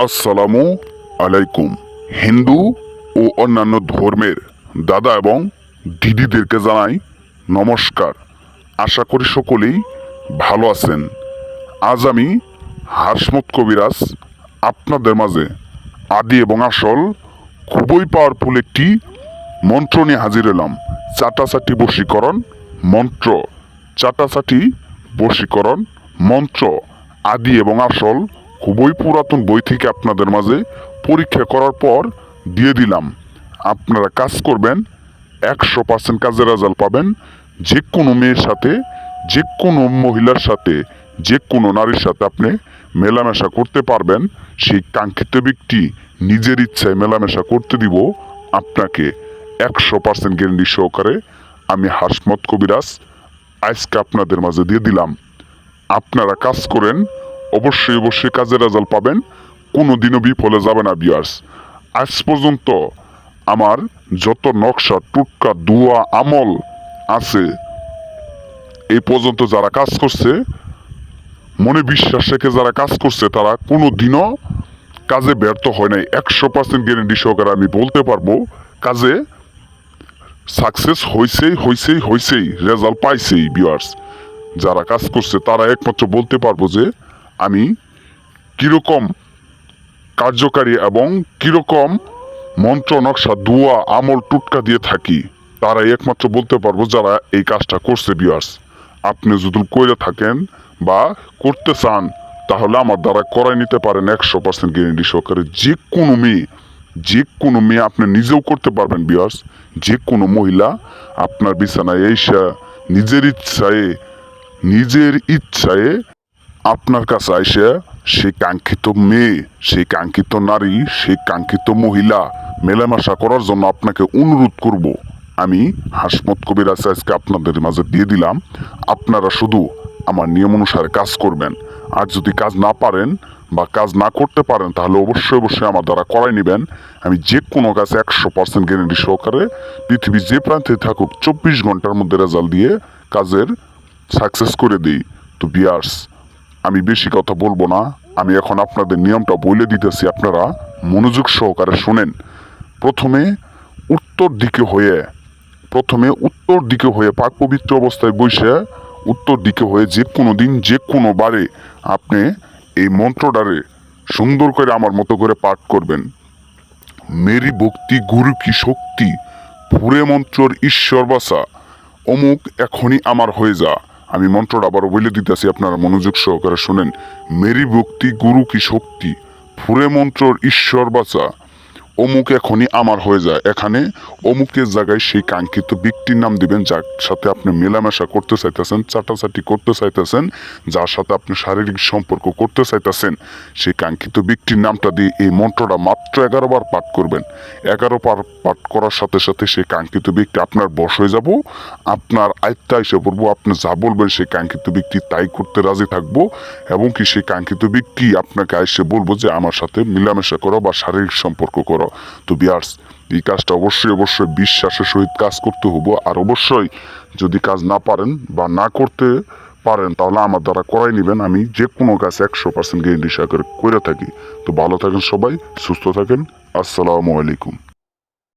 আসসালামু আলাইকুম। হিন্দু ও অন্যান্য ধর্মের দাদা এবং দিদিদেরকে জানাই নমস্কার। আশা করি সকলেই ভালো আছেন। আজ আমি হাসমত কবিরাজ আপনাদের মাঝে আদি এবং আসল খুবই পাওয়ারফুল একটি মন্ত্র নিয়ে হাজির এলাম। চাটাচাটি বশীকরণ মন্ত্র। চাটাচাটি বশীকরণ মন্ত্র আদি এবং আসল খুবই পুরাতন বই থেকে আপনাদের মাঝে পরীক্ষা করার পর দিয়ে দিলাম। আপনারা কাজ করবেন, 100% কাজের রেজাল্ট পাবেন। যে কোনো মেয়ের সাথে, যে কোনো মহিলার সাথে, যে কোনো নারীর সাথে আপনি মেলামেশা করতে পারবেন। সেই কাঙ্ক্ষিত ব্যক্তি নিজের ইচ্ছায় মেলামেশা করতে দিব আপনাকে 100% গ্যারান্টি সহকারে। আমি হাসমত কবিরাজ আজকে আপনাদের মাঝে দিয়ে দিলাম। আপনারা কাজ করেন, অবশ্যই অবশ্যই কাজের রেজাল্ট পাবেন। কোনোদিনও বিফলে যাবে না ভিউয়ার্স। আজ পর্যন্ত আমার যত নকশা টুটকা দুয়া আমল আছে, এই পর্যন্ত যারা কাজ করছে, মনে বিশ্বাস রেখে যারা কাজ করছে, তারা কোনোদিনও কাজে ব্যর্থ হয় নাই। 100% গ্যারান্টি সহকারে আমি বলতে পারবো কাজে সাকসেস হয়েছেই, রেজাল্ট পাইছেই ভিউয়ার্স। যারা কাজ করছে তারা একমাত্র বলতে পারবো যে আমি কিরকম কার্যকারী এবং কিরকম মন্ত্র নকশা দুয়া আমল টুটকা দিয়ে থাকি। তারা একমাত্র বলতে পারবো যারা এই কাজটা করছে ভিউয়ার্স। আপনি যদি করে থাকেন বা করতে চান, তাহলে আমার দ্বারা করাই নিতে পারেন 100% গ্যারান্টি সহকারে। যে কোনো মেয়ে আপনি নিজেও করতে পারবেন ভিউয়ার্স। যে কোনো মহিলা আপনার বিছানায় এসে নিজের ইচ্ছায় আপনার কাছে আইসে সেই কাঙ্ক্ষিত মেয়ে, সেই কাঙ্ক্ষিত নারী, সেই কাঙ্ক্ষিত মহিলা মেলামেশা করার জন্য আপনাকে অনুরোধ করব। আমি হাসমত কবিরাজ আজকে আপনাদের মাঝে দিয়ে দিলাম। আপনারা শুধু আমার নিয়ম অনুসারে কাজ করবেন। আর যদি কাজ না পারেন বা কাজ না করতে পারেন, তাহলে অবশ্যই অবশ্যই আমার দ্বারা করাই নেবেন। আমি যে কোনো কাজ 100% গ্যারান্টি সহকারে পৃথিবীর যে প্রান্তে থাকুক 24 ঘন্টার মধ্যে রেজাল্ট দিয়ে কাজের সাকসেস করে দিই। তো ভিউয়ার্স, আমি বেশি কথা বলবো না। আমি এখন আপনাদের নিয়মটা বলে দিতেছি, আপনারা মনোযোগ সহকারে শোনেন। প্রথমে উত্তর দিকে হয়ে পাক পবিত্র অবস্থায় বসে উত্তর দিকে হয়ে যে কোনো দিন যে কোনো বারে আপনি এই মন্ত্রটারে সুন্দর করে আমার মতো করে পাঠ করবেন। মেরি ভক্তি গুরু কি শক্তি, ফুরে মন্ত্রর ঈশ্বর বাসা, অমুক এখনই আমার হয়ে যা। আমি মন্ত্রটা আবারও বলে দিতেছি, আপনারা মনোযোগ সহকারে শোনেন। মেরি ভক্তি গুরু কি শক্তি, ফুরে মন্ত্রর ঈশ্বর বাঁচা, অমুক এখনই আমার হয়ে যায়। এখানে অমুকের জায়গায় সেই কাঙ্ক্ষিত ব্যক্তির নাম দিবেন, যার সাথে আপনি মেলামেশা করতে চাইতেছেন, চাটাচাটি করতে চাইতেছেন, যার সাথে আপনি শারীরিক সম্পর্ক করতে চাইতেছেন, সেই কাঙ্ক্ষিত ব্যক্তির নামটা দিয়ে এই মন্ত্রটা মাত্র 11 বার পাঠ করবেন। 11 বার পাঠ করার সাথে সাথে সেই কাঙ্ক্ষিত ব্যক্তি আপনার বশ হয়ে যাব, আপনার আয়ত্তে এসে পড়বো। আপনি যা বলবেন সেই কাঙ্ক্ষিত ব্যক্তি তাই করতে রাজি থাকবো। এবং কি সেই কাঙ্ক্ষিত ব্যক্তি আপনাকে এসে বলবো যে আমার সাথে মেলামেশা করো বা শারীরিক সম্পর্ক করো। তো ভিউয়ার্স, এই কাজটা অবশ্যই অবশ্যই বিশ্বাসের সহিত কাজ করতে হবো। আর অবশ্যই যদি কাজ না পারেন বা না করতে পারেন, তাহলে আমার দ্বারা করাই নেবেন। আমি যে কোনো কাজ 100% গ্যারান্টি সহকারে করে থাকি। তো ভালো থাকেন সবাই, সুস্থ থাকেন। আসসালামু আলাইকুম।